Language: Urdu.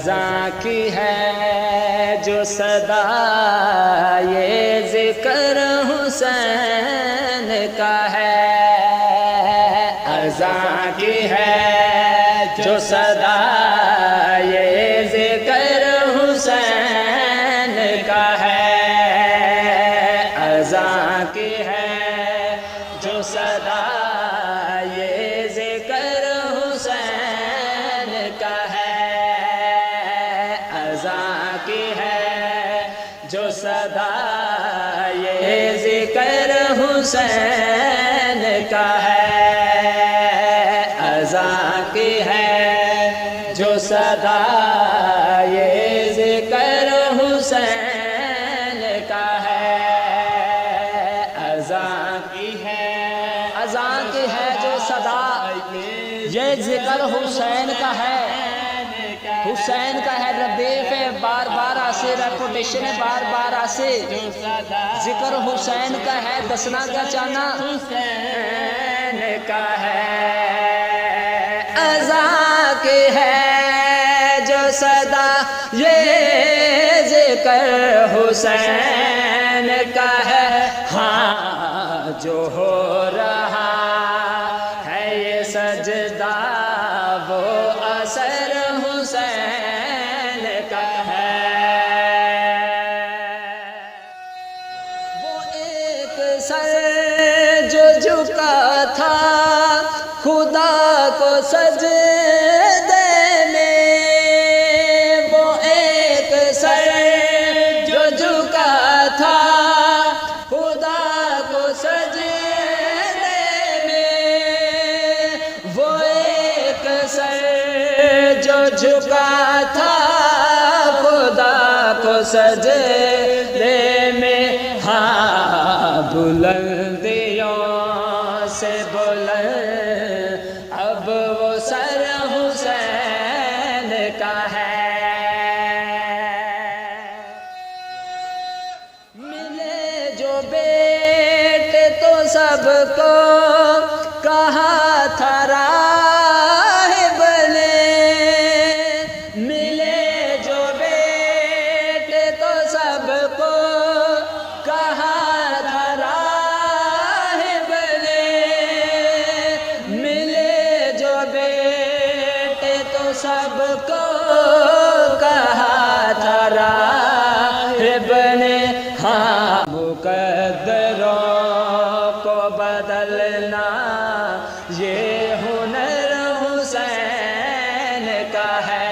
اذاں کی ہے جو صدا یہ ذکر حسین کا ہے، اذاں کی ہے جو صدا یہ ذکر حسین کا ہے، اذاں کی ہے جو صدا یہ ذکر حسین کا ہے، اذاں کی ہے جو صدا یہ ذکر حسین کا ہے، اذاں کی ہے جو صدا یہ ذکر حسین کا ہے، اذاں کی ہے، اذاں کی ہے جو صدا یہ ذکر حسین کا ہے، حسین کا ہے ردیف بار بار آسے ریپوٹیشن بار بار آسے ذکر حسین کا ہے، دسنا کیا چاہنا حسین کا ہے، اذاں کی ہے جو صدا یہ ذکر حسین کا ہے، ہاں جو ہو رہا ہے یہ سجدہ وہ اثر حسین کا ہے، وہ ایک سر جو جھکا تھا خدا کو سجدے میں، وہ ایک سر جو جھکا تھا خدا کو سجدے میں، وہ ایک سر جو جھکا تھا خدا کو سجدے میں، ہاں بلندیوں سے بلند اب وہ سر حسین کا ہے، ملے جو بیٹے تو سب کو کہا تھا راہب نے، ملے جو بیٹے تو سب کو کہا تھا راہب نے، ملے جو بیٹے تو سب کو کہا تھا راہب نے، ہاں مقدروں کو بدلنا یہ ہنر حسین کا ہے،